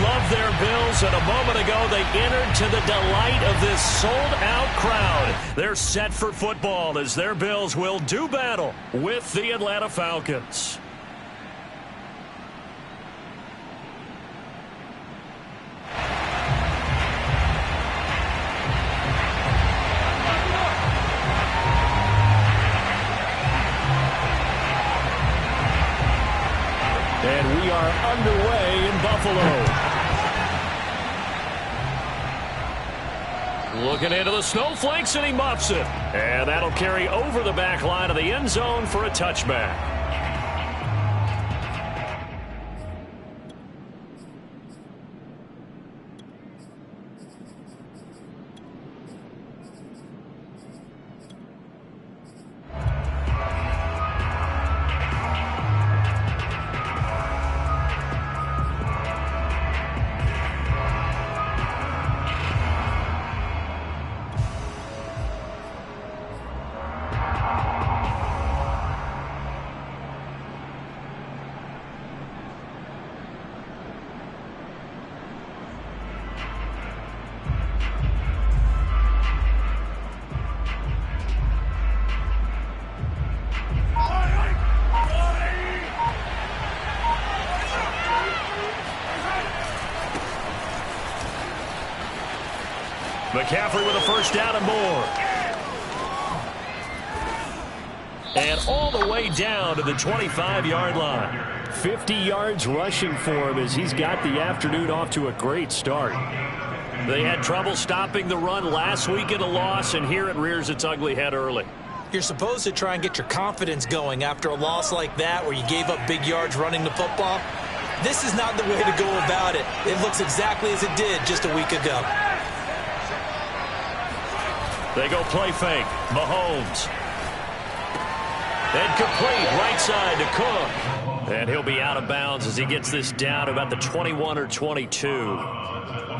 love their Bills, and a moment ago they entered to the delight of this sold-out crowd. They're set for football as their Bills will do battle with the Atlanta Falcons. And we are underway in Buffalo. Looking into the snowflakes, and he muffs it. And that'll carry over the back line of the end zone for a touchback. McCaffrey with a first down and more. And all the way down to the 25-yard line. 50 yards rushing for him as he's got the afternoon off to a great start. They had trouble stopping the run last week in a loss, and here it rears its ugly head early. You're supposed to try and get your confidence going after a loss like that where you gave up big yards running the football. This is not the way to go about it. It looks exactly as it did just a week ago. They go play fake. Mahomes. And complete right side to Cook. And he'll be out of bounds as he gets this down to about the 21 or 22.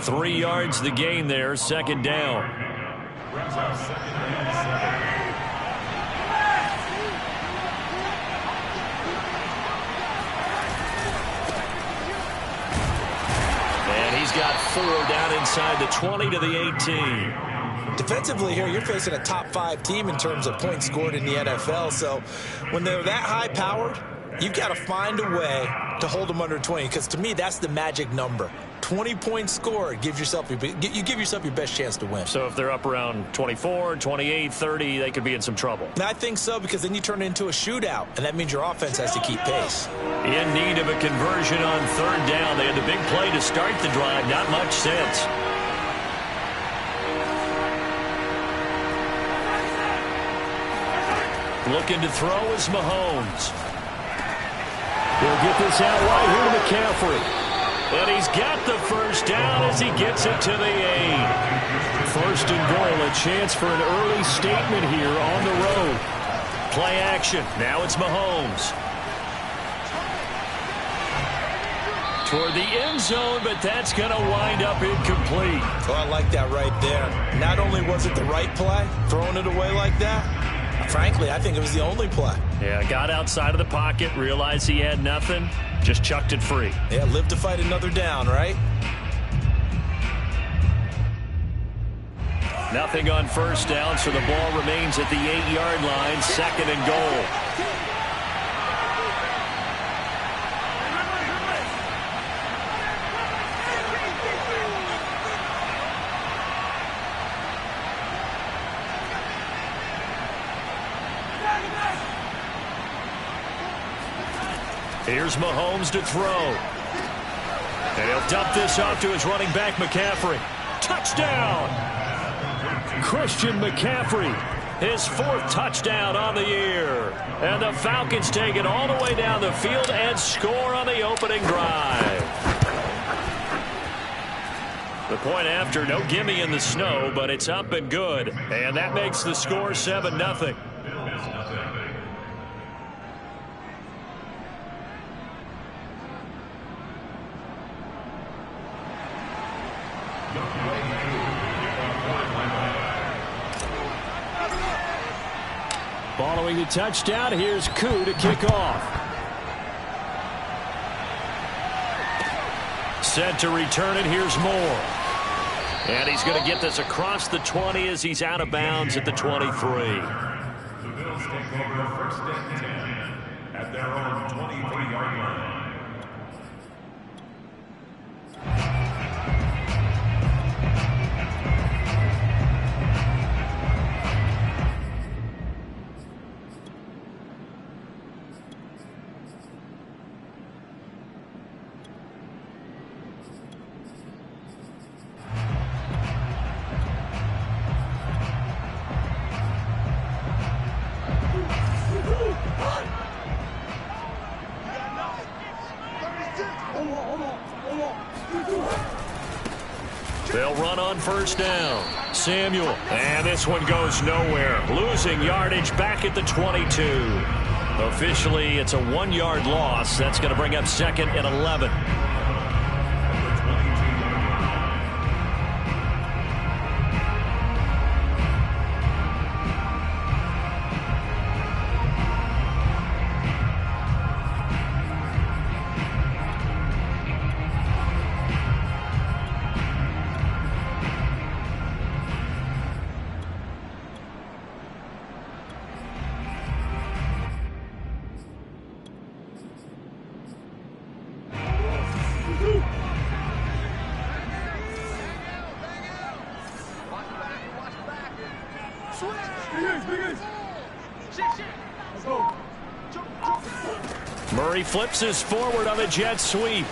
3 yards the gain there, second down. And he's got 4 down inside the 20 to the 18. Defensively here, you're facing a top-5 team in terms of points scored in the NFL. So when they're that high-powered, you've got to find a way to hold them under 20. Because to me, that's the magic number. 20 points scored gives yourself you give yourself your best chance to win. So if they're up around 24, 28, 30, they could be in some trouble. And I think so, because then you turn it into a shootout, and that means your offense has to keep pace. In need of a conversion on third down. They had the big play to start the drive. Not much sense. Looking to throw is Mahomes. He'll get this out right here to McCaffrey. And he's got the first down as he gets it to the 8. First and goal, a chance for an early statement here on the road. Play action. Now it's Mahomes. Toward the end zone, but that's going to wind up incomplete. Oh, I like that right there. Not only was it the right play, throwing it away like that, frankly, I think it was the only play. Yeah, got outside of the pocket, realized he had nothing, just chucked it free. Yeah, live to fight another down, right? Nothing on first down, so the ball remains at the 8-yard line, second and goal. Here's Mahomes to throw. And he'll dump this off to his running back, McCaffrey. Touchdown! Christian McCaffrey, his 4th touchdown on the year. And the Falcons take it all the way down the field and score on the opening drive. The point after, no gimme in the snow, but it's up and good. And that makes the score 7-0. Following the touchdown, here's Koo to kick off. Set to return it. Here's Moore. And he's going to get this across the 20 as he's out of bounds at the 23. The Bills take over first and 10 at their own 23-yard line. They'll run on first down. Samuel. And this one goes nowhere. Losing yardage back at the 22. Officially, it's a 1-yard loss. That's going to bring up second and 11. Murray flips his forward on the jet sweep.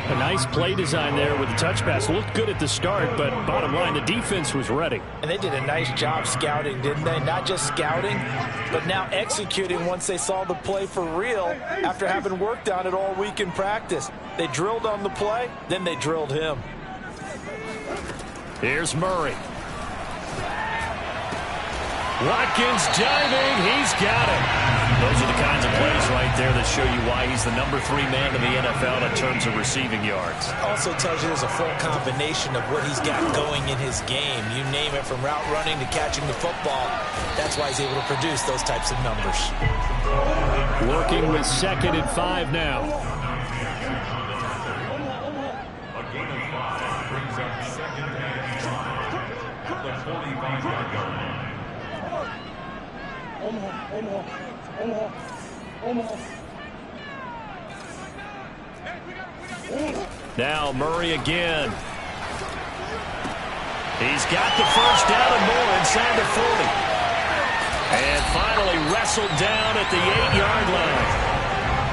A nice play design there with the touch pass. Looked good at the start, but bottom line, the defense was ready. And they did a nice job scouting, didn't they? Not just scouting, but now executing once they saw the play for real after having worked on it all week in practice. They drilled on the play, then they drilled him. Here's Murray. Watkins diving. He's got it. Those are the kinds of plays right there that show you why he's the number 3 man in the NFL in terms of receiving yards. Also tells you there's a full combination of what he's got going in his game. You name it, from route running to catching the football. That's why he's able to produce those types of numbers. Working with second and 5 now. A gain of 5 brings up second and 5. The 45-yard line. Now Murray again. He's got the first down and more inside the 40. And finally wrestled down at the 8-yard line.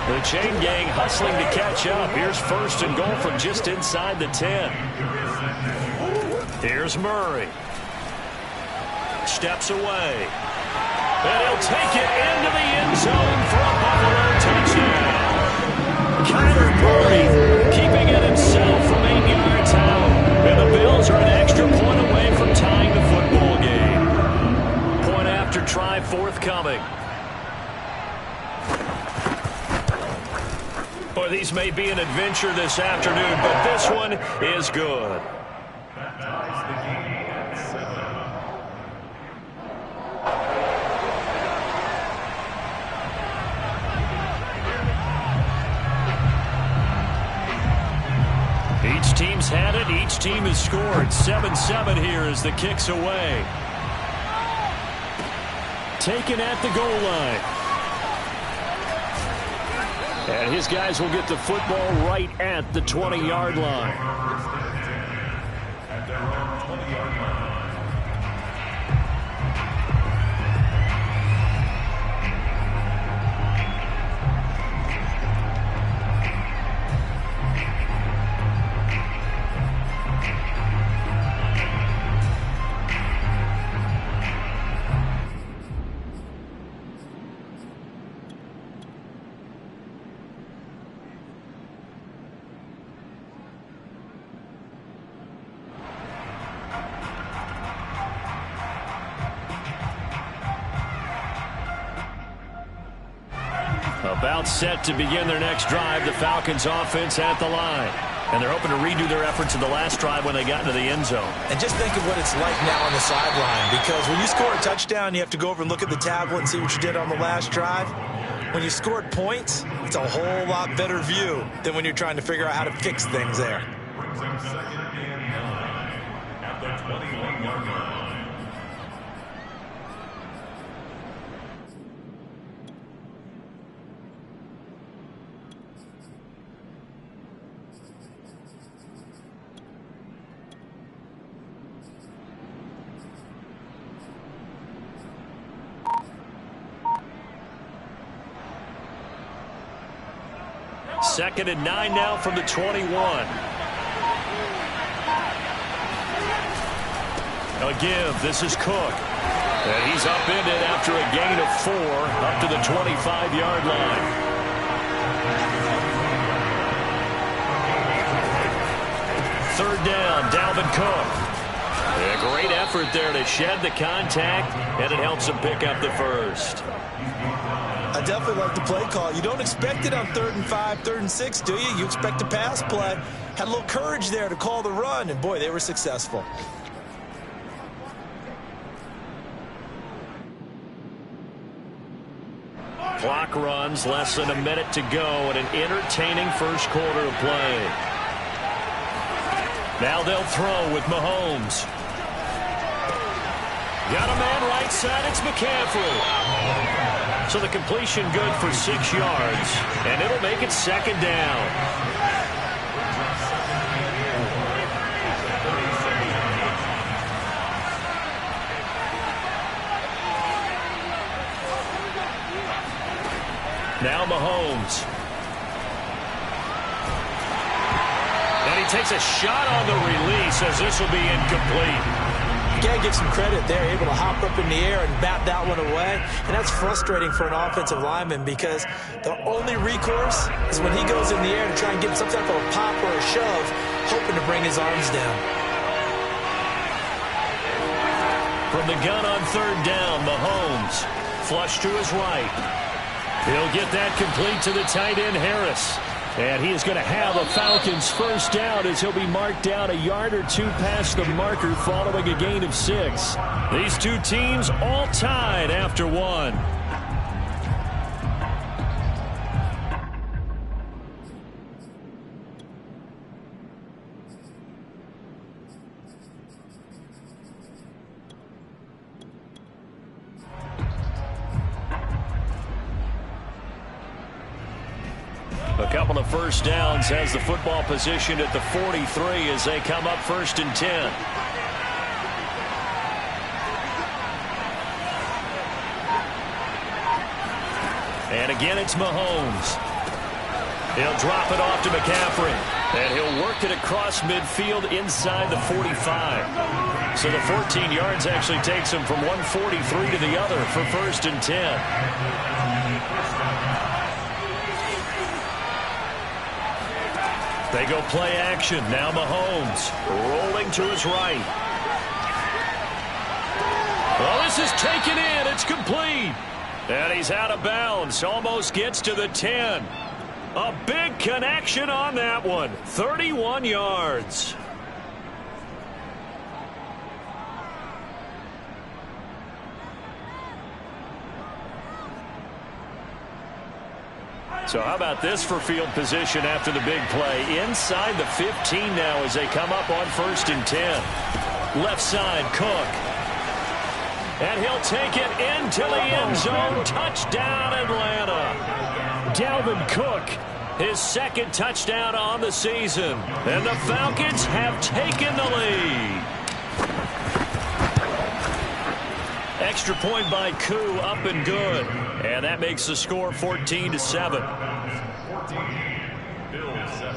The chain gang hustling to catch up. Here's first and goal from just inside the 10. Here's Murray. Steps away. And he'll take it into the end zone for a Buffalo touchdown. Kyler Murray keeping it himself from 8 yards out. And the Bills are an extra point away from tying the football game. Point after try forthcoming. Boy, these may be an adventure this afternoon, but this one is good. That ties the game at 7. Each team's had it. Each team has scored. 7-7 here as the kick's away. Taken at the goal line. And his guys will get the football right at the 20-yard line. At their own 20-yard line. About set to begin their next drive, the Falcons offense at the line. And they're hoping to redo their efforts in the last drive when they got into the end zone. And just think of what it's like now on the sideline, because when you score a touchdown, you have to go over and look at the tablet and see what you did on the last drive. when you scored points, it's a whole lot better view than when you're trying to figure out how to fix things there. Brings up 2nd and 9 at the 21-yard line. Second and 9 now from the 21. A give. This is Cook. And he's upended after a gain of 4 up to the 25-yard line. Third down, Dalvin Cook. A great effort there to shed the contact, and it helps him pick up the first. I definitely like the play call. You don't expect it on 3rd and 5, 3rd and 6, do you? You expect a pass play. Had a little courage there to call the run, and boy, they were successful. Clock runs, less than a minute to go, and an entertaining first quarter of play. Now they'll throw with Mahomes. Got a man right side, it's McCaffrey. So the completion good for 6 yards, and it'll make it 2nd down. Now Mahomes. And he takes a shot on the release as this will be incomplete. You got to give some credit there, able to hop up in the air and bat that one away. And that's frustrating for an offensive lineman because the only recourse is when he goes in the air to try and get some type of a pop or a shove, hoping to bring his arms down. From the gun on 3rd down, Mahomes. Flush to his right. He'll get that complete to the tight end, Harris. And he is going to have a Falcons first down as he'll be marked down a yard or 2 past the marker following a gain of 6. These two teams all tied after 1. A couple of first downs has the football position at the 43 as they come up 1st and 10. And again, it's Mahomes. He'll drop it off to McCaffrey. And he'll work it across midfield inside the 45. So the 14 yards actually takes him from 143 to the other for 1st and 10. They go play action. Now Mahomes rolling to his right. Well, this is taken in. It's complete. And he's out of bounds. Almost gets to the 10. A big connection on that one. 31 yards. So how about this for field position after the big play? Inside the 15 now as they come up on 1st and 10. Left side, Cook. And he'll take it into the end zone. Touchdown, Atlanta. Dalvin Cook, his 2nd touchdown on the season. And the Falcons have taken the lead. Extra point by Koo, up and good. And that makes the score 14-7. 14, Bill 7.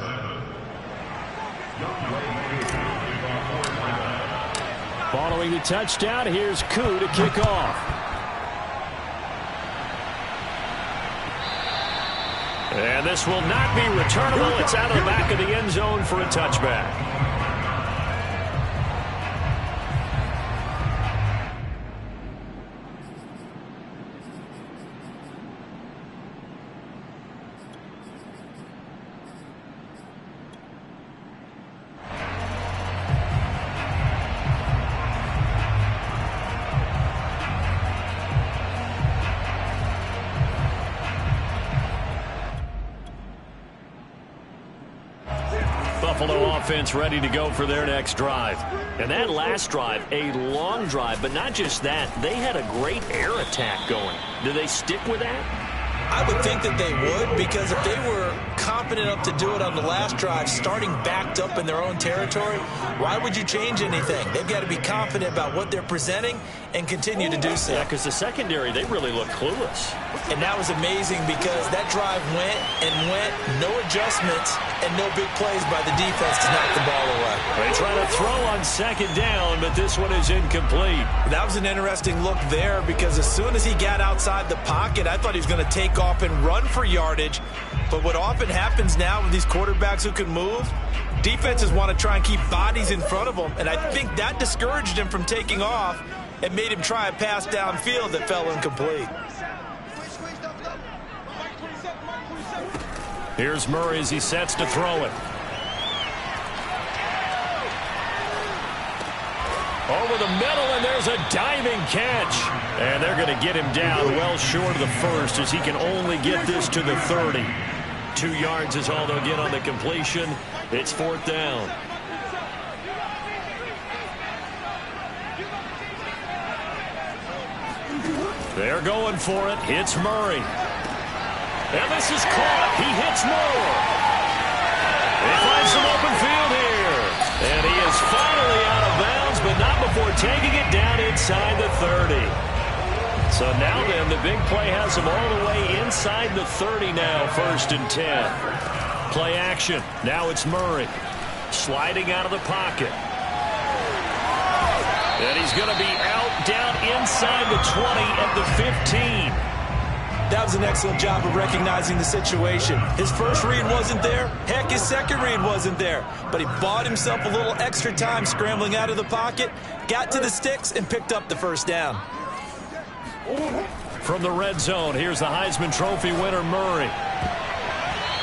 Following the touchdown, here's Koo to kick off. And this will not be returnable. It's out of the back of the end zone for a touchback. Buffalo offense ready to go for their next drive. And that last drive, a long drive, but not just that. They had a great air attack going. Do they stick with that? I would think that they would, because if they were confident enough to do it on the last drive, starting backed up in their own territory, why would you change anything? They've got to be confident about what they're presenting and continue to do so. Yeah, because the secondary, they really look clueless. And that was amazing because that drive went and went, no adjustments, and no big plays by the defense to knock the ball away. They try to throw on second down, but this one is incomplete. That was an interesting look there because as soon as he got outside the pocket, I thought he was going to take off and run for yardage. But what often happens now with these quarterbacks who can move, defenses want to try and keep bodies in front of them, and I think that discouraged him from taking off and made him try a pass downfield that fell incomplete. Here's Murray as he sets to throw it. Over the middle, and there's a diving catch. And they're going to get him down well short of the first as he can only get this to the 30. 2 yards is all they'll get on the completion. It's 4th down. They're going for it. It's Murray. And this is caught. He hits more. He finds some open field here. And he is finally out of bounds, but not before taking it down inside the 30. So now then, the big play has him all the way inside the 30 now, 1st and 10. Play action. Now it's Murray. Sliding out of the pocket. And he's going to be out down inside the 20 at the 15. That was an excellent job of recognizing the situation. His first read wasn't there. Heck, his second read wasn't there. But he bought himself a little extra time scrambling out of the pocket, got to the sticks, and picked up the first down. From the red zone, here's the Heisman Trophy winner, Murray.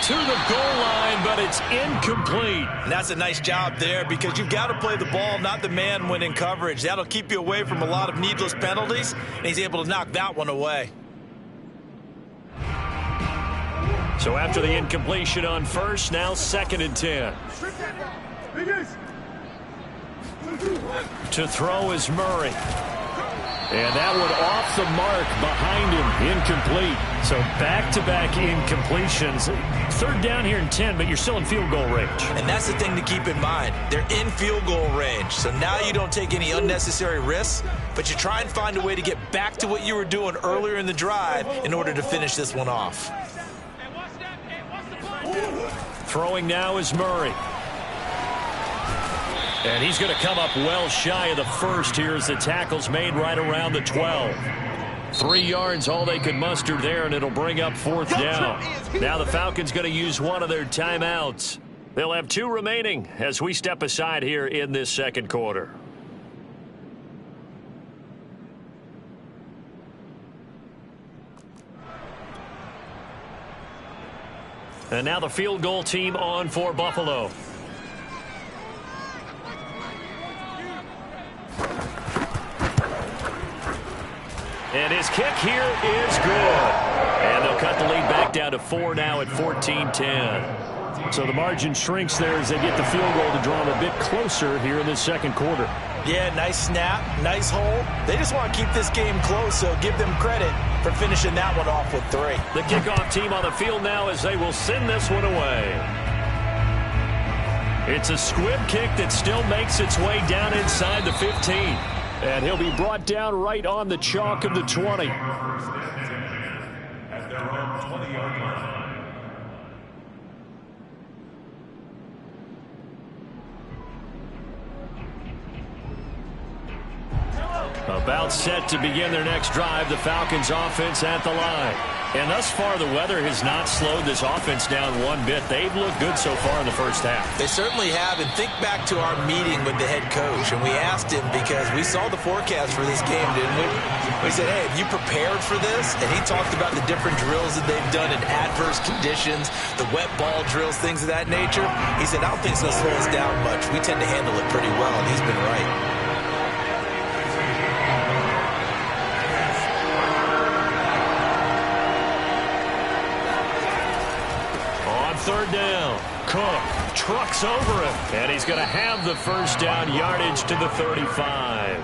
To the goal line, but it's incomplete. And that's a nice job there because you've got to play the ball, not the man when in coverage. That'll keep you away from a lot of needless penalties, and he's able to knock that one away. So after the incompletion on first, now 2nd and 10. To throw is Murray. And that one off the mark behind him, incomplete. So back-to-back incompletions. 3rd down here and 10, but you're still in field goal range. And that's the thing to keep in mind. They're in field goal range. So now you don't take any unnecessary risks, but you try and find a way to get back to what you were doing earlier in the drive in order to finish this one off. Throwing now is Murray. And he's going to come up well shy of the first here as the tackle's made right around the 12. 3 yards, all they could muster there, and it'll bring up 4th down. Now the Falcons going to use one of their timeouts. They'll have 2 remaining as we step aside here in this 2nd quarter. And now the field goal team on for Buffalo. And his kick here is good. And they'll cut the lead back down to 4 now at 14-10. So the margin shrinks there as they get the field goal to draw them a bit closer here in this 2nd quarter. Yeah, nice snap, nice hole. They just want to keep this game close, so give them credit for finishing that one off with 3. The kickoff team on the field now as they will send this one away. It's a squib kick that still makes its way down inside the 15. And he'll be brought down right on the chalk of the 20. At their own 20-yard line. About set to begin their next drive, the Falcons offense at the line. And thus far, the weather has not slowed this offense down one bit. They've looked good so far in the first half. They certainly have, and think back to our meeting with the head coach, and we asked him because we saw the forecast for this game, didn't we? We said, hey, have you prepared for this? And he talked about the different drills that they've done in adverse conditions, the wet ball drills, things of that nature. He said, I don't think it's going to slow us down much. We tend to handle it pretty well, and he's been right. Cook. Trucks over him. And he's going to have the first down, yardage to the 35.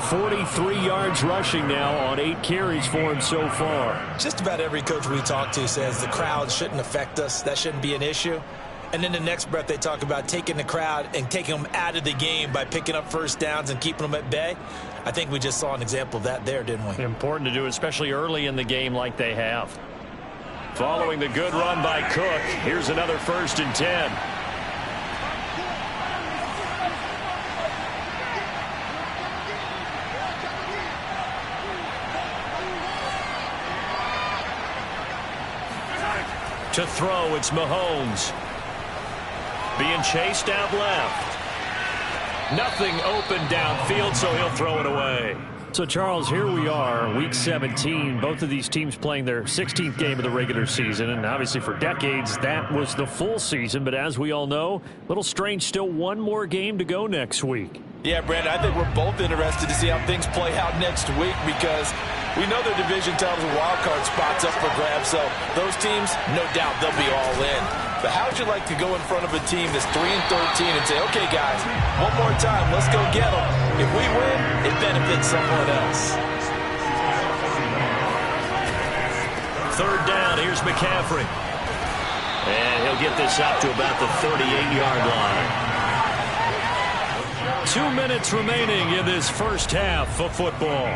43 yards rushing now on 8 carries for him so far. Just about every coach we talk to says the crowd shouldn't affect us. That shouldn't be an issue. And then the next breath they talk about taking the crowd and taking them out of the game by picking up first downs and keeping them at bay. I think we just saw an example of that there, didn't we? Important to do, especially early in the game like they have. Following the good run by Cook, here's another 1st and 10. To throw, it's Mahomes. Being chased out left. Nothing open downfield, so he'll throw it away. So, Charles, here we are, Week 17. Both of these teams playing their 16th game of the regular season. And obviously for decades, that was the full season. But as we all know, a little strange, still one more game to go next week. Yeah, Brandon, I think we're both interested to see how things play out next week because we know their division titles and wild card spots up for grabs. So those teams, no doubt they'll be all in. But how would you like to go in front of a team that's 3-13 and say, okay, guys, one more time, let's go get them. If we win, it benefits someone else. 3rd down, here's McCaffrey. And he'll get this up to about the 38-yard line. 2 minutes remaining in this first half of football.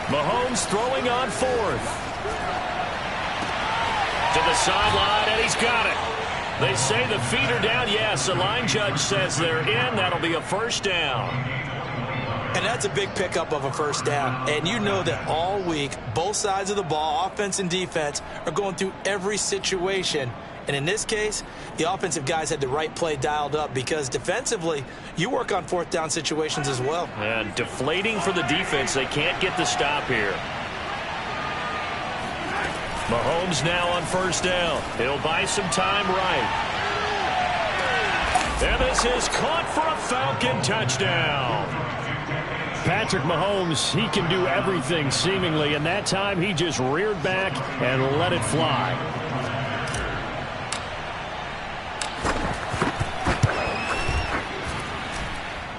Mahomes throwing on 4th. To the sideline, and he's got it. They say the feet are down. Yes, the line judge says they're in. That'll be a 1st down. And that's a big pickup of a 1st down. And you know that all week, both sides of the ball, offense and defense, are going through every situation. And in this case, the offensive guys had the right play dialed up because defensively, you work on 4th down situations as well. And deflating for the defense. They can't get the stop here. Mahomes now on 1st down. He'll buy some time right. And this is caught for a Falcon touchdown. Patrick Mahomes, he can do everything seemingly, and that time he just reared back and let it fly.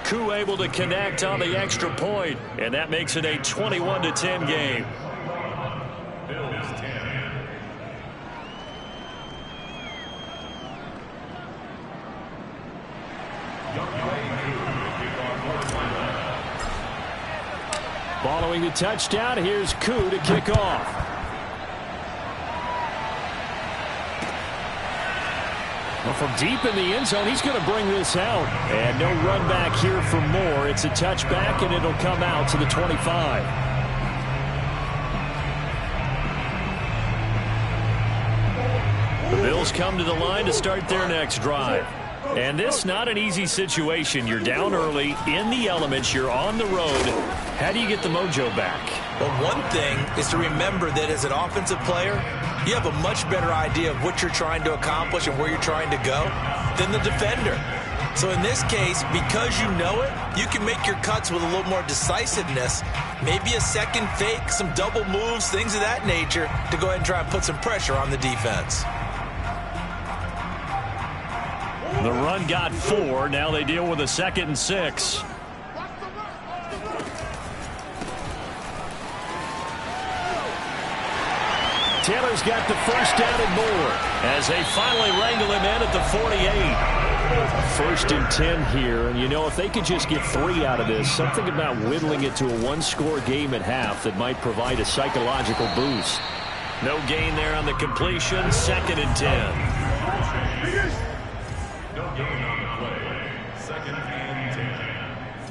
Koo able to connect on the extra point, and that makes it a 21-10 game. Bills 10. Following the touchdown, here's Koo to kick off. Well, from deep in the end zone, he's going to bring this out. And no run back here for more. It's a touchback, and it'll come out to the 25. The Bills come to the line to start their next drive. And this not an easy situation. You're down early, in the elements, you're on the road. How do you get the mojo back? Well, one thing is to remember that as an offensive player, you have a much better idea of what you're trying to accomplish and where you're trying to go than the defender. So in this case, because you know it, you can make your cuts with a little more decisiveness, maybe a second fake, some double moves, things of that nature, to go ahead and try and put some pressure on the defense. The run got 4. Now they deal with a 2nd and 6. Taylor's got the first down and more as they finally wrangle him in at the 48. 1st and 10 here, and you know, if they could just get 3 out of this, something about whittling it to a 1-score game at half that might provide a psychological boost. No gain there on the completion. 2nd and 10. No gain on the play. 2nd and 10.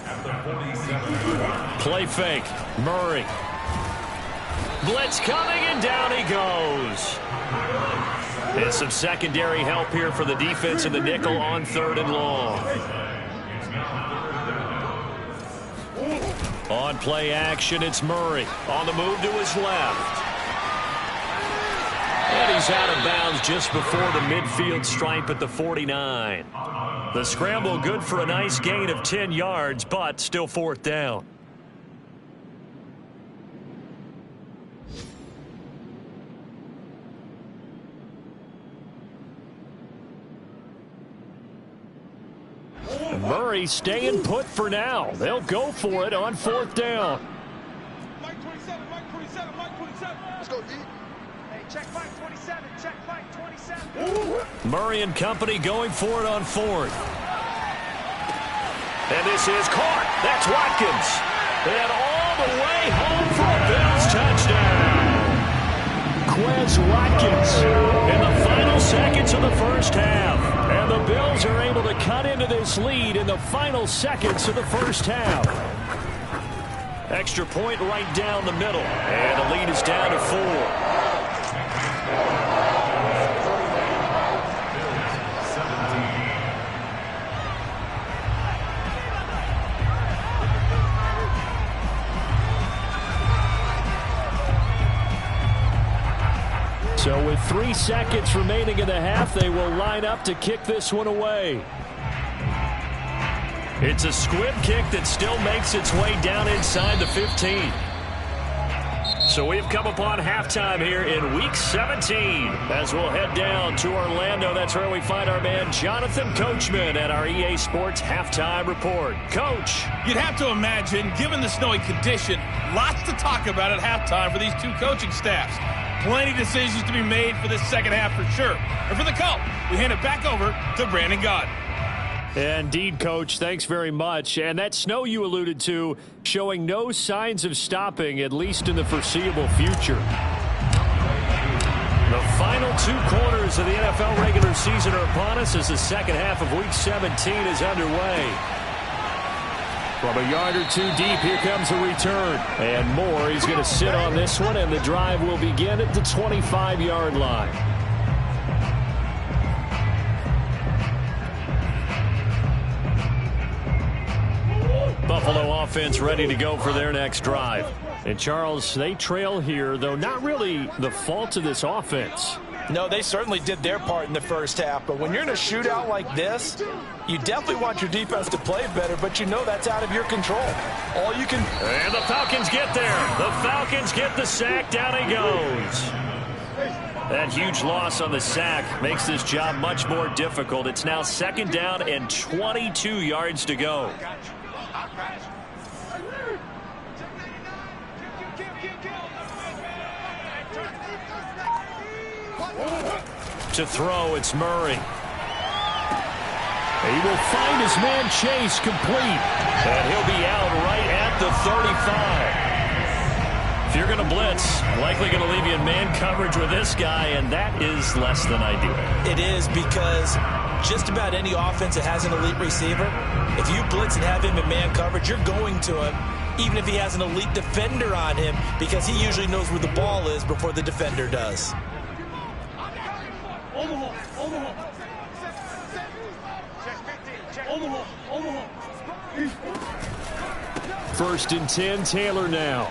At the 47. Play fake. Murray. Blitz coming, and down he goes. And some secondary help here for the defense in the nickel on 3rd and long. On play action, it's Murray. On the move to his left. And he's out of bounds just before the midfield stripe at the 49. The scramble good for a nice gain of 10 yards, but still 4th down. Murray staying put for now. They'll go for it on 4th down. Mike 27, Mike 27, Mike 27. Let's go, D. Hey, check Mike 27, check Mike 27. Murray and company going for it on 4th. And this is caught. That's Watkins. And all the way home for a Bills touchdown. Quez Watkins in the final seconds of the first half. And the Bills are able to cut into this lead in the final seconds of the first half. Extra point right down the middle. And the lead is down to 4. So with 3 seconds remaining in the half, they will line up to kick this one away. It's a squib kick that still makes its way down inside the 15. So we've come upon halftime here in Week 17. As we'll head down to Orlando, that's where we find our man Jonathan Coachman at our EA Sports Halftime Report. Coach. You'd have to imagine, given the snowy condition, lots to talk about at halftime for these two coaching staffs. Plenty of decisions to be made for this second half for sure. And for the call, we hand it back over to Brandon Gott. Indeed, Coach. Thanks very much. And that snow you alluded to showing no signs of stopping, at least in the foreseeable future. The final 2 quarters of the NFL regular season are upon us as the second half of Week 17 is underway. From a yard or 2 deep, here comes a return. And more, he's going to sit on this one, and the drive will begin at the 25-yard line. Buffalo offense ready to go for their next drive. And, Charles, they trail here, though not really the fault of this offense. No, they certainly did their part in the first half. But when you're in a shootout like this, you definitely want your defense to play better, but you know that's out of your control. All you can... And the Falcons get there. The Falcons get the sack. Down he goes. That huge loss on the sack makes this job much more difficult. It's now 2nd down and 22 yards to go. To throw, it's Murray. He will find his man Chase complete. And he'll be out right at the 35. If you're going to blitz, likely going to leave you in man coverage with this guy, and that is less than ideal. It is, because just about any offense that has an elite receiver, if you blitz and have him in man coverage, you're going to him, even if he has an elite defender on him, because he usually knows where the ball is before the defender does. First and 10, Taylor now.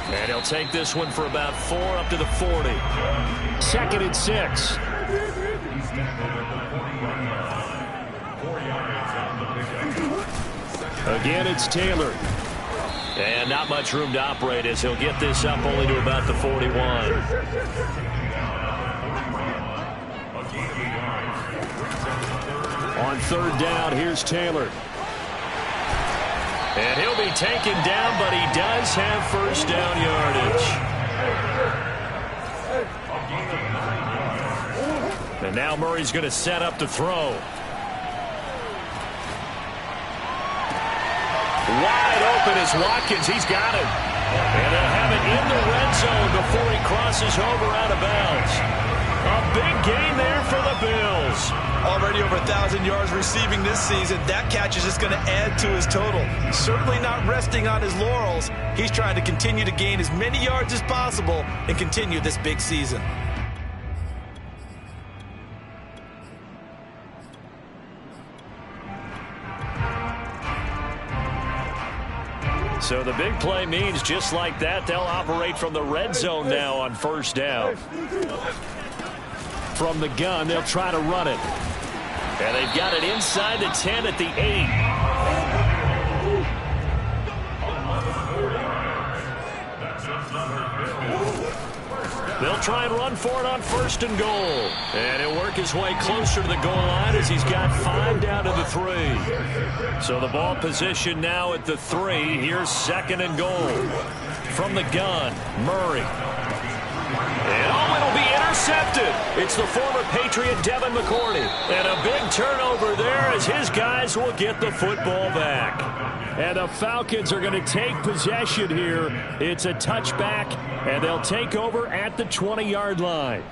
And he'll take this one for about 4 up to the 40. 2nd and 6. Again, it's Taylor. And not much room to operate as he'll get this up only to about the 41. On 3rd down, here's Taylor. And he'll be taken down, but he does have first down yardage. And now Murray's going to set up to throw. Wide open is Watkins. He's got it. And they'll have it in the red zone before he crosses over out of bounds. A big gain there for the Bills. Already over 1,000 yards receiving this season. That catch is just going to add to his total. Certainly not resting on his laurels. He's trying to continue to gain as many yards as possible and continue this big season. So the big play means just like that, they'll operate from the red zone now on first down. From the gun, they'll try to run it. And they've got it inside the 10 at the 8. They'll try and run for it on first and goal. And he'll work his way closer to the goal line as he's got 5 down to the 3. So the ball position now at the 3. Here's second and goal. From the gun, Murray. And it'll be intercepted. It's the former Patriot Devin McCourty. And a big turnover there as his guys will get the football back. And the Falcons are going to take possession here. It's a touchback, and they'll take over at the 20-yard line.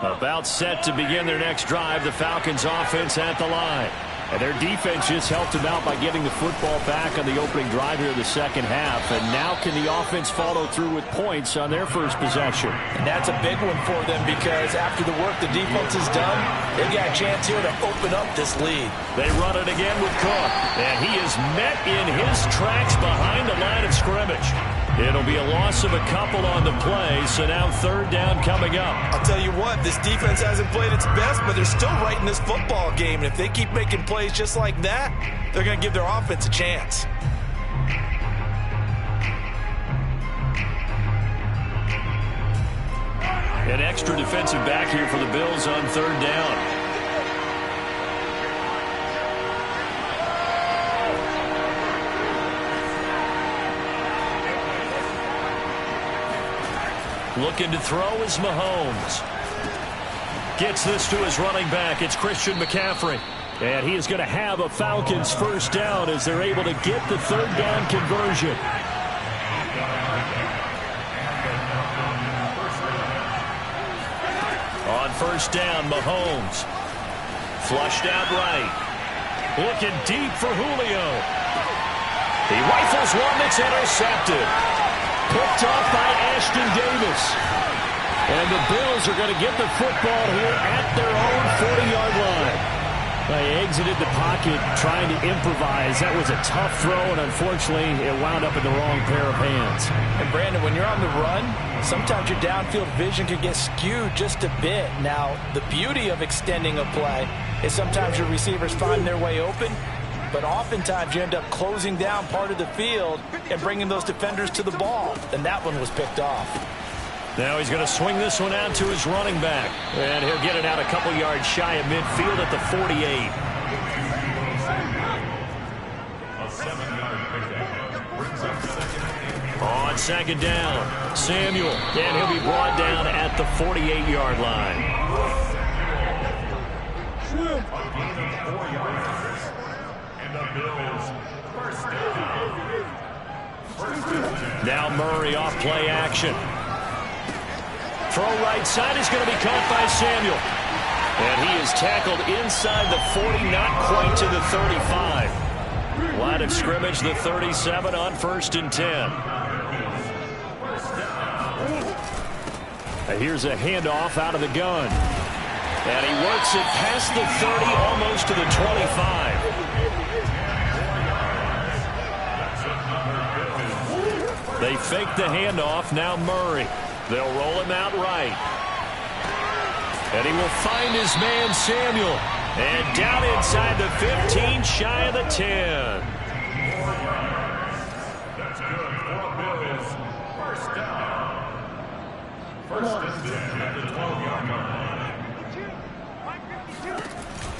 About set to begin their next drive, the Falcons offense at the line. And their defense just helped them out by getting the football back on the opening drive here in the second half. And now can the offense follow through with points on their first possession? And that's a big one for them because after the work the defense has done, they've got a chance here to open up this lead. They run it again with Cook. And he is met in his tracks behind the line of scrimmage. It'll be a loss of a couple on the play, so now third down coming up. I'll tell you what, this defense hasn't played its best, but they're still right in this football game. And if they keep making plays just like that, they're going to give their offense a chance. An extra defensive back here for the Bills on third down. Looking to throw is Mahomes. Gets this to his running back. It's Christian McCaffrey. And he is going to have a Falcons first down as they're able to get the third down conversion. On first down, Mahomes. Flushed out right. Looking deep for Julio. He rifles one that's intercepted. Picked off by Ashton Davis. And the Bills are going to get the football here at their own 40-yard line. They exited the pocket trying to improvise. That was a tough throw, and unfortunately, it wound up in the wrong pair of hands. And Brandon, when you're on the run, sometimes your downfield vision can get skewed just a bit. Now, the beauty of extending a play is sometimes your receivers find their way open, but oftentimes you end up closing down part of the field and bringing those defenders to the ball. And that one was picked off. Now he's going to swing this one out to his running back. And he'll get it out a couple yards shy of midfield at the 48. A 7-yard pickup brings up second. On second down, Samuel. And he'll be brought down at the 48-yard line. A gain of 4 yards. And the Bills first down. First down. Now Murray off play action. Throw right side is going to be caught by Samuel. And he is tackled inside the 40, not quite to the 35. Line of scrimmage, the 37 on first and 10. And here's a handoff out of the gun. And he works it past the 30, almost to the 25. They fake the handoff, now Murray. They'll roll him out right. And he will find his man, Samuel. And down inside the 15, shy of the 10. That's good for the Bills. First down. First and 10 at the 12-yard line.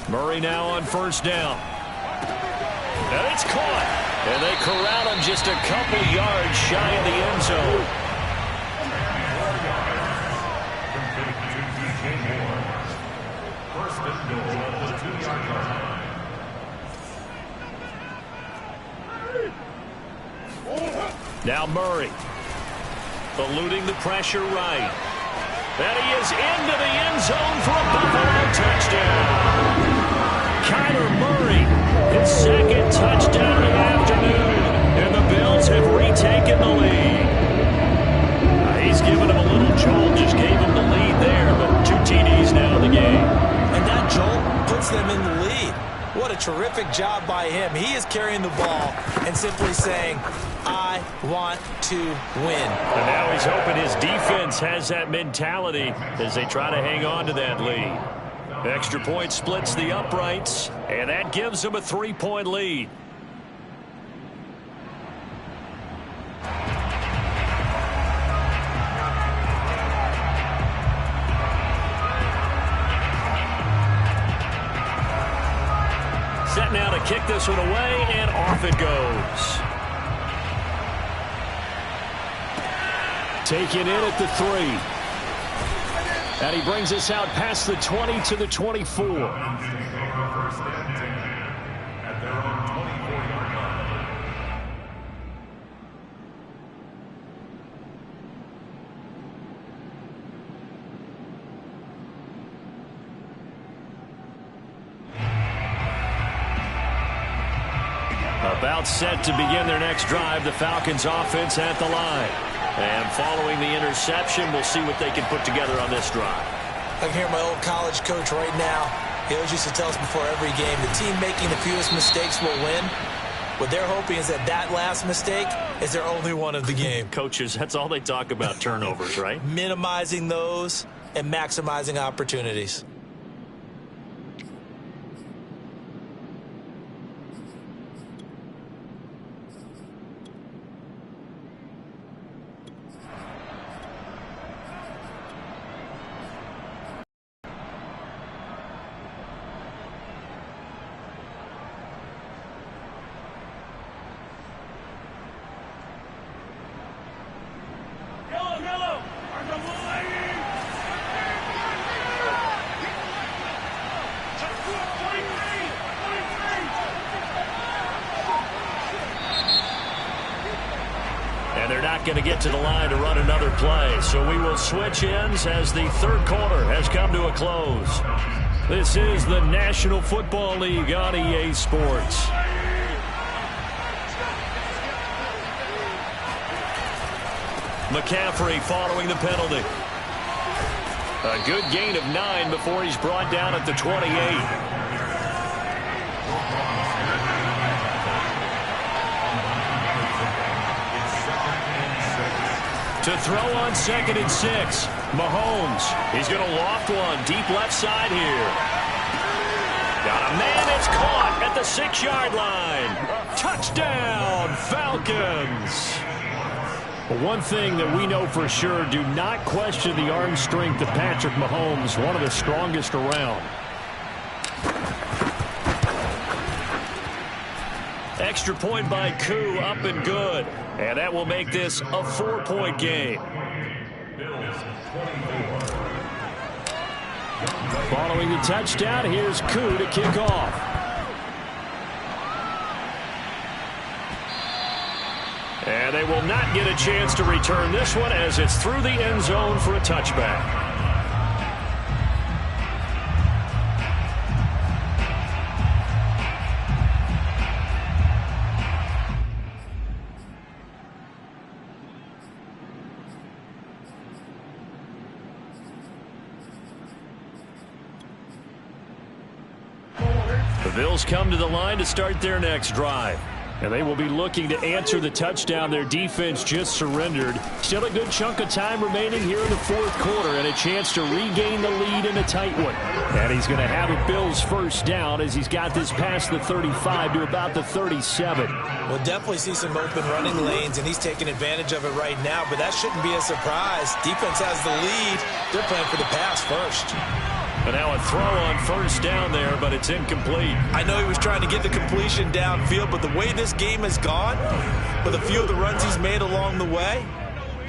Murray now on first down. And it's caught. And they corral him just a couple yards shy of the end zone. Now Murray. Eluding the pressure right. And he is into the end zone for a Buffalo touchdown. Kyler Murray, his second touchdown of the afternoon. And the Bills have retaken the lead. He's given him a little jolt, just gave him the lead there, but 2 TDs now in the game. And that jolt puts them in the lead. What a terrific job by him. He is carrying the ball and simply saying, I want to win. And now he's hoping his defense has that mentality as they try to hang on to that lead. Extra point splits the uprights, and that gives them a 3-point lead. Set now to kick this one away, and off it goes. Taken in at the 3. And he brings us out past the 20 to the 24. At their own 24-yard line. About set to begin their next drive, the Falcons offense at the line. And following the interception, we'll see what they can put together on this drive. I can hear my old college coach right now. He always used to tell us before every game, the team making the fewest mistakes will win. What they're hoping is that that last mistake is their only one of the game. Coaches, that's all they talk about, turnovers, right? Minimizing those and maximizing opportunities. And they're not going to get to the line to run another play. So we will switch ends as the third quarter has come to a close. This is the National Football League on EA Sports. McCaffrey following the penalty. A good gain of 9 before he's brought down at the 28. To throw on 2nd and 6. Mahomes. He's going to loft one deep left side here. Got a man. It's caught at the 6-yard line. Touchdown, Falcons. One thing that we know for sure, do not question the arm strength of Patrick Mahomes, one of the strongest around. Extra point by Koo, up and good. And that will make this a 4-point game. Bills 24. Following the touchdown, here's Koo to kick off. And they will not get a chance to return this one as it's through the end zone for a touchback. The Bills come to the line to start their next drive. And they will be looking to answer the touchdown their defense just surrendered. Still a good chunk of time remaining here in the fourth quarter and a chance to regain the lead in a tight one. And he's going to have a Bills first down as he's got this past the 35 to about the 37. We'll definitely see some open running lanes, and he's taking advantage of it right now, but that shouldn't be a surprise. Defense has the lead. They're playing for the pass first. And now a throw on first down there, but it's incomplete. I know he was trying to get the completion downfield, but the way this game has gone, with a few of the runs he's made along the way,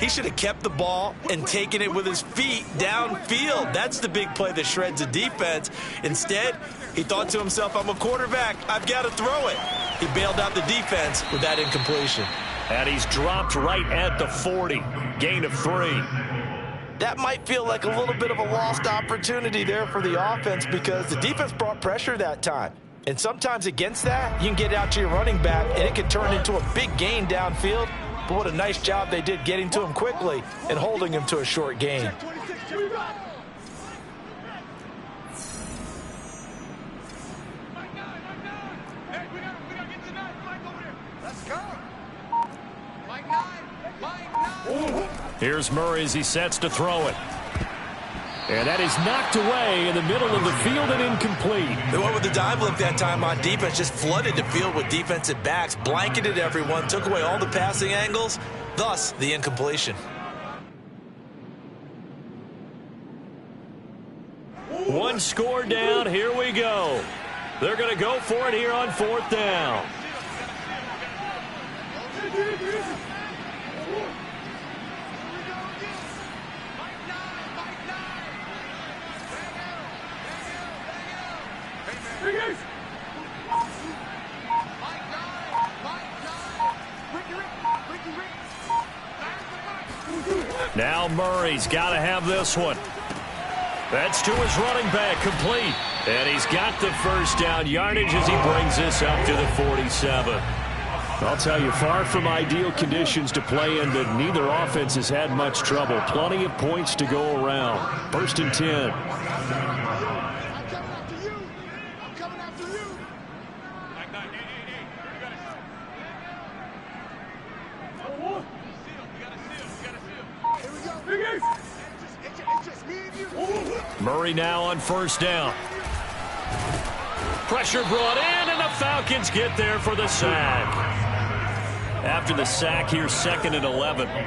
he should have kept the ball and taken it with his feet downfield. That's the big play that shreds the defense. Instead, he thought to himself, I'm a quarterback. I've got to throw it. He bailed out the defense with that incompletion. And he's dropped right at the 40. Gain of 3. That might feel like a little bit of a lost opportunity there for the offense because the defense brought pressure that time. And sometimes against that, you can get out to your running back, and it can turn into a big gain downfield. But what a nice job they did getting to him quickly and holding him to a short gain. Here's Murray as he sets to throw it. And that is knocked away in the middle of the field and incomplete. They went with the dive look that time on defense, just flooded the field with defensive backs, blanketed everyone, took away all the passing angles, thus the incompletion. One score down, here we go. They're going to go for it here on 4th down. Now Murray's got to have this one. That's to his running back, complete. And he's got the first down yardage as he brings this up to the 47. I'll tell you, far from ideal conditions to play in, but neither offense has had much trouble. Plenty of points to go around. 1st and 10. Murray now on 1st down. Pressure brought in, and the Falcons get there for the sack. After the sack, here's 2nd and 11. At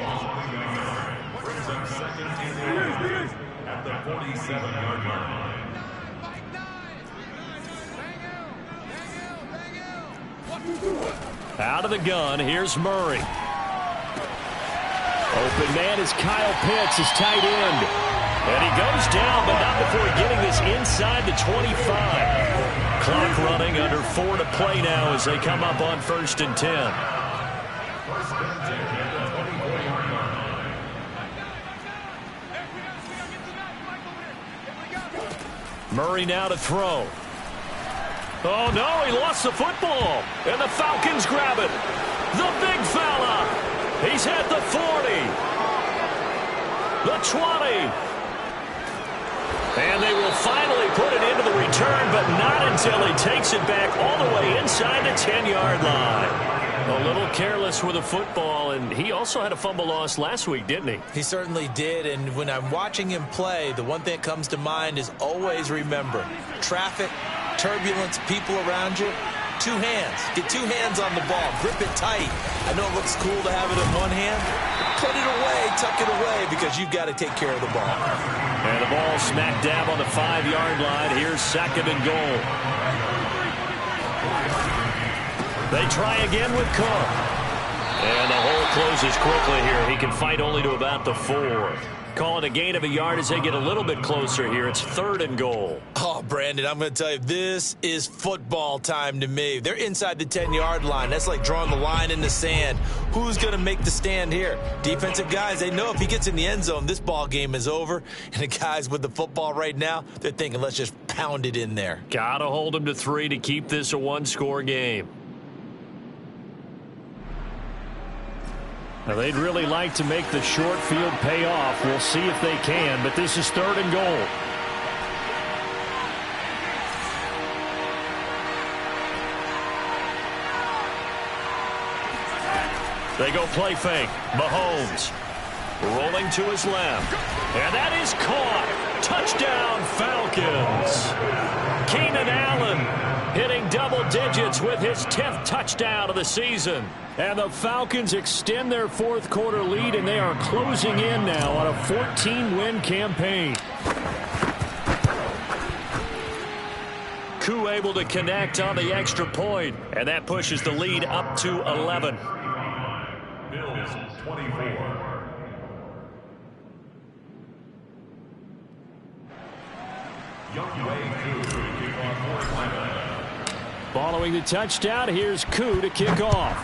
the 47-yard line. Out of the gun, here's Murray. Open man is Kyle Pitts, his tight end. And he goes down, but not before getting this inside the 25. Clock running, under 4 to play now as they come up on 1st and 10. Murray now to throw. Oh, no, he lost the football. And the Falcons grab it. The big fella. He's at the 40. The 20. And they will finally put it into the return, but not until he takes it back all the way inside the 10-yard line. A little careless with the football, and he also had a fumble loss last week, didn't he? He certainly did, and when I'm watching him play, the one thing that comes to mind is always remember, traffic, turbulence, people around you, 2 hands. Get 2 hands on the ball. Grip it tight. I know it looks cool to have it in one hand. Put it away, tuck it away, because you've got to take care of the ball. And the ball smack dab on the 5-yard line. Here's 2nd and goal. They try again with Cook. And the hole closes quickly here. He can fight only to about the 4. Call it a gain of a yard as they get a little bit closer here. It's 3rd and goal. Oh, Brandon, I'm going to tell you, this is football time to me. They're inside the 10-yard line. That's like drawing the line in the sand. Who's going to make the stand here? Defensive guys, they know if he gets in the end zone, this ball game is over. And the guys with the football right now, they're thinking, let's just pound it in there. Got to hold them to 3 to keep this a 1-score game. Now, they'd really like to make the short field pay off. We'll see if they can, but this is 3rd and goal. They go play fake. Mahomes rolling to his left. And that is caught. Touchdown, Falcons. Keenan Allen hitting double digits with his 10th touchdown of the season. And the Falcons extend their 4th quarter lead, and they are closing in now on a 14-win campaign. Koo able to connect on the extra point, and that pushes the lead up to 11. Bills 24. Following the touchdown, here's Koo to kick off.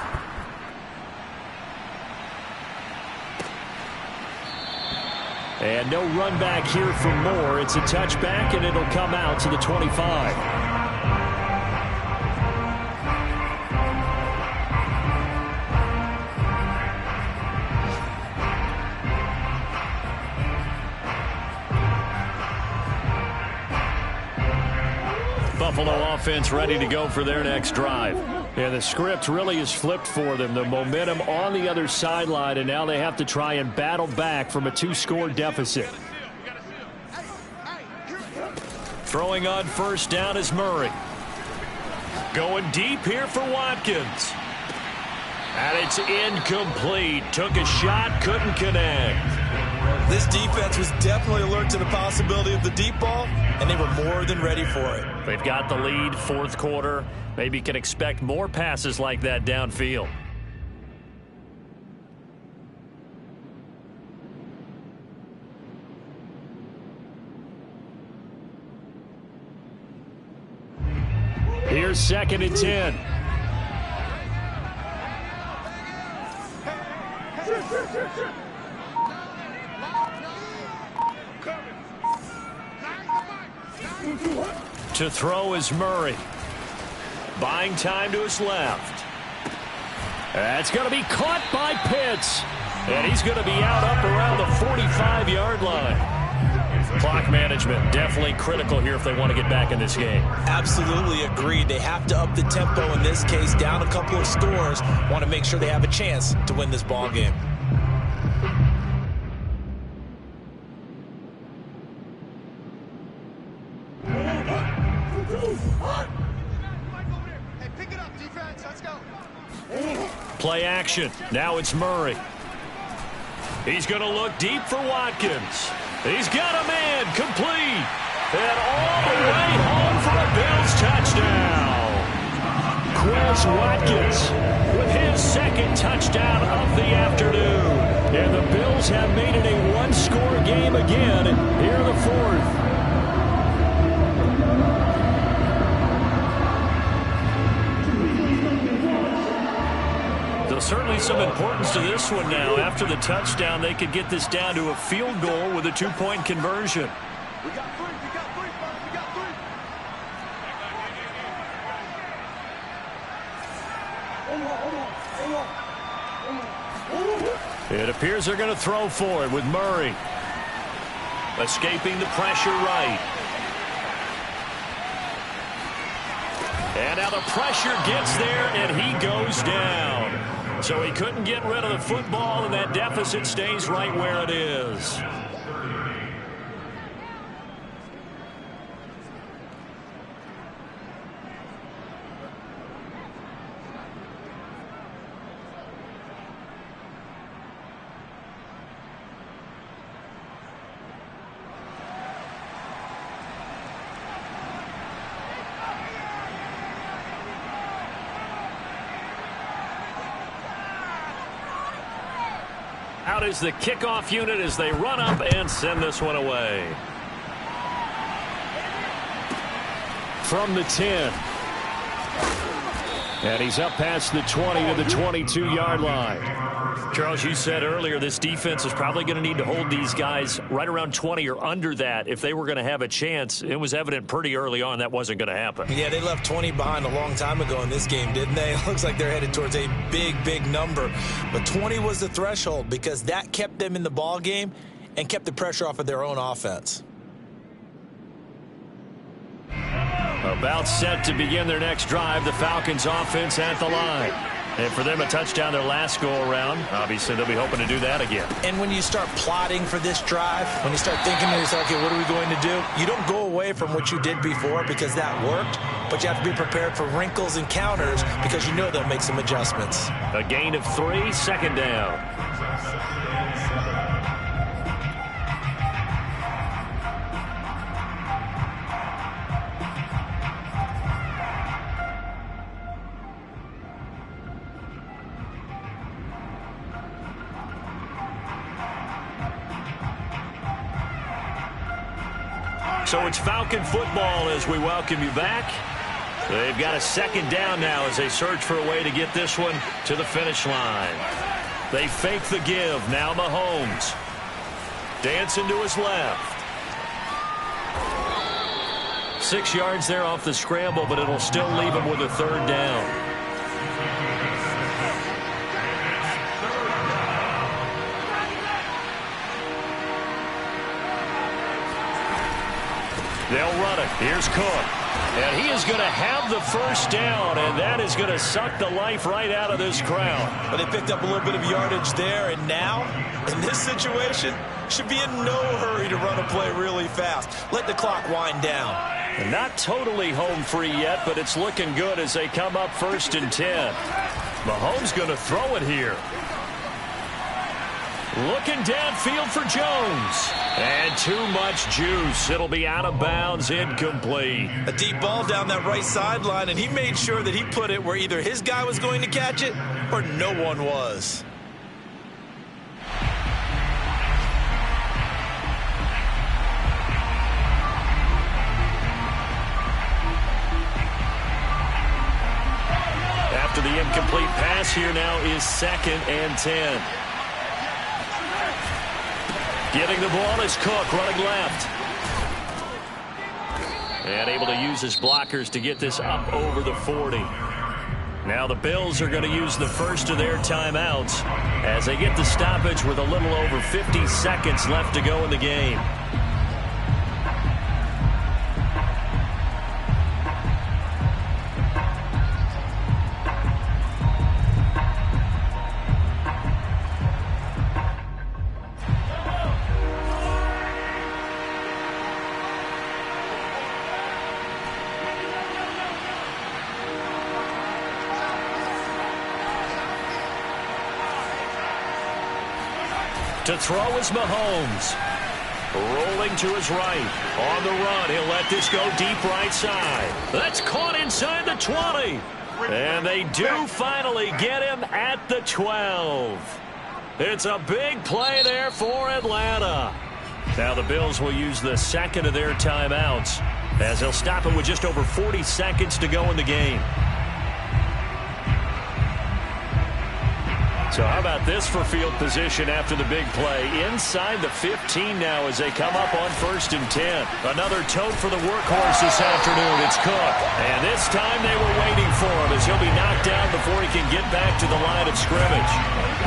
And no run back here for more. It's a touchback, and it'll come out to the 25. Buffalo offense ready to go for their next drive. Yeah, the script really is flipped for them. The momentum on the other sideline, and now they have to try and battle back from a 2-score deficit. Throwing on first down is Murray. Going deep here for Watkins. And it's incomplete. Took a shot, couldn't connect. This defense was definitely alert to the possibility of the deep ball, and they were more than ready for it. They've got the lead, fourth quarter. Maybe can expect more passes like that downfield. Here's 2nd and 10. To throw is Murray. Buying time to his left. That's going to be caught by Pitts. And he's going to be out up around the 45-yard line. Clock management definitely critical here if they want to get back in this game. Absolutely agreed. They have to up the tempo in this case, down a couple of scores. Want to make sure they have a chance to win this ball game. Play action. Now it's Murray. He's going to look deep for Watkins. He's got a man complete. And all the way home for a Bills touchdown. Quez Watkins with his 2nd touchdown of the afternoon. And the Bills have made it a 1-score game again here in the 4th. Certainly some importance to this one now. After the touchdown, they could get this down to a field goal with a 2-point conversion. We got three. It appears they're going to throw for it with Murray. Escaping the pressure right. And now the pressure gets there, and he goes down. So he couldn't get rid of the football, and that deficit stays right where it is. Out is the kickoff unit as they run up and send this one away. From the 10. And he's up past the 20 to the 22-yard line. Charles, you said earlier this defense is probably going to need to hold these guys right around 20 or under that if they were going to have a chance. It was evident pretty early on that wasn't going to happen. Yeah, they left 20 behind a long time ago in this game, didn't they? It looks like they're headed towards a big number. But 20 was the threshold because that kept them in the ball game and kept the pressure off of their own offense. About set to begin their next drive, the Falcons offense at the line. And for them, a touchdown their last go-around. Obviously, they'll be hoping to do that again. And when you start plotting for this drive, when you start thinking to yourself, okay, what are we going to do? You don't go away from what you did before because that worked, but you have to be prepared for wrinkles and counters because you know they'll make some adjustments. A gain of 3, 2nd down. So it's Falcon football as we welcome you back. They've got a 2nd down now as they search for a way to get this one to the finish line. They fake the give. Now Mahomes. Dancing to his left. 6 yards there off the scramble, but it'll still leave him with a third down. They'll run it. Here's Cook. And he is going to have the first down, and that is going to suck the life right out of this crowd. But they picked up a little bit of yardage there, and now, in this situation, should be in no hurry to run a play really fast. Let the clock wind down. And not totally home free yet, but it's looking good as they come up 1st and 10. Mahomes going to throw it here. Looking downfield for Jones. And too much juice. It'll be out of bounds, incomplete. A deep ball down that right sideline, and he made sure that he put it where either his guy was going to catch it or no one was. After the incomplete pass, here now is 2nd and 10. Getting the ball is Cook, running left. And able to use his blockers to get this up over the 40. Now the Bills are going to use the first of their timeouts as they get the stoppage with a little over 50 seconds left to go in the game. To throw is Mahomes. Rolling to his right. On the run, he'll let this go deep right side. That's caught inside the 20. And they do finally get him at the 12. It's a big play there for Atlanta. Now the Bills will use the second of their timeouts as they'll stop it with just over 40 seconds to go in the game. So how about this for field position after the big play? Inside the 15 now as they come up on 1st and 10. Another tote for the workhorse this afternoon. It's Cook. And this time they were waiting for him as he'll be knocked down before he can get back to the line of scrimmage.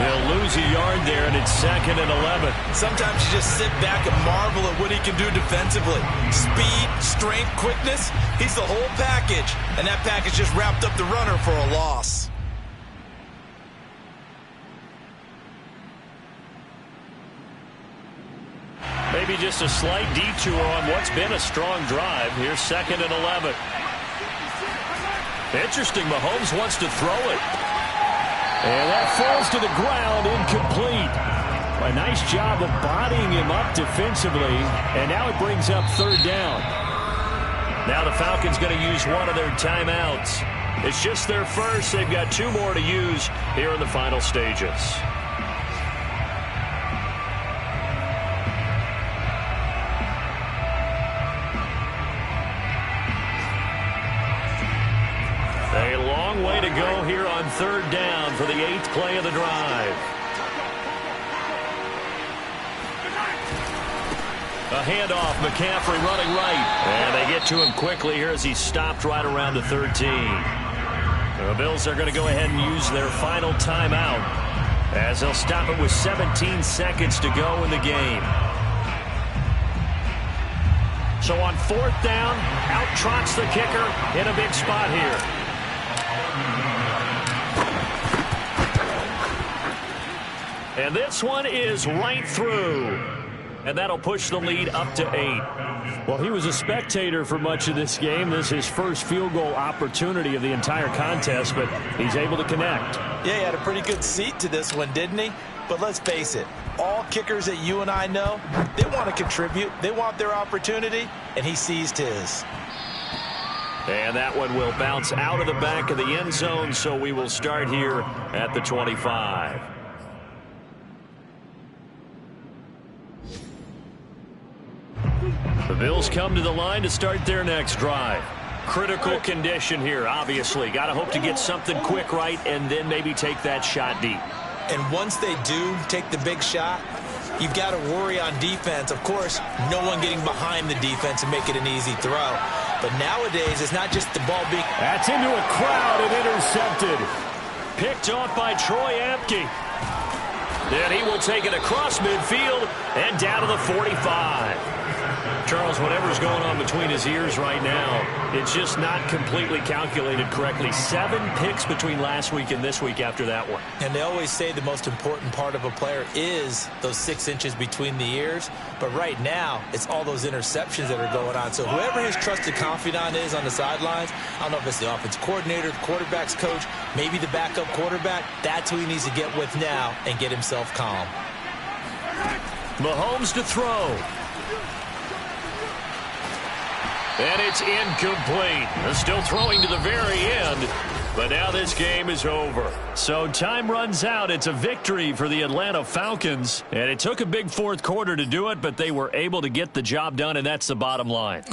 They'll lose a yard there, and it's 2nd and 11. Sometimes you just sit back and marvel at what he can do defensively. Speed, strength, quickness. He's the whole package. And that package just wrapped up the runner for a loss. Maybe just a slight detour on what's been a strong drive. Here's 2nd and 11. Interesting, Mahomes wants to throw it. And that falls to the ground, incomplete. A nice job of bodying him up defensively. And now it brings up 3rd down. Now the Falcons going to use one of their timeouts. It's just their first. They've got 2 more to use here in the final stages. A long way to go here on 3rd down for the 8th play of the drive. A handoff, McCaffrey running right. And they get to him quickly here as he's stopped right around the 13. The Bills are going to go ahead and use their final timeout as they'll stop it with 17 seconds to go in the game. So on 4th down, out trots the kicker in a big spot here. And this one is right through. And that'll push the lead up to 8. Well, he was a spectator for much of this game. This is his first field goal opportunity of the entire contest, but he's able to connect. Yeah, he had a pretty good seat to this one, didn't he? But let's face it, all kickers that you and I know, they want to contribute. They want their opportunity, and he seized his. And that one will bounce out of the back of the end zone, so we will start here at the 25. The Bills come to the line to start their next drive. Critical condition here, obviously. Got to hope to get something quick right and then maybe take that shot deep. And once they do take the big shot, you've got to worry on defense. Of course, no one getting behind the defense and make it an easy throw. But nowadays, it's not just the ball being... That's into a crowd and intercepted. Picked off by Troy Apke. Then he will take it across midfield and down to the 45. Charles, whatever's going on between his ears right now, it's just not completely calculated correctly. 7 picks between last week and this week after that one. And they always say the most important part of a player is those 6 inches between the ears. But right now, it's all those interceptions that are going on. So whoever his trusted confidant is on the sidelines, I don't know if it's the offensive coordinator, the quarterback's coach, maybe the backup quarterback, that's who he needs to get with now and get himself calm. Mahomes to throw. And it's incomplete. They're still throwing to the very end, but now this game is over. So time runs out. It's a victory for the Atlanta Falcons, and it took a big fourth quarter to do it, but they were able to get the job done, and that's the bottom line.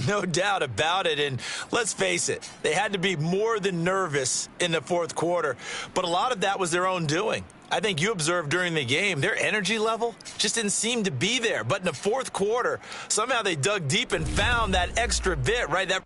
No doubt about it, and let's face it, they had to be more than nervous in the fourth quarter, but a lot of that was their own doing. I think you observed during the game, their energy level just didn't seem to be there. But in the fourth quarter, somehow they dug deep and found that extra bit, right? That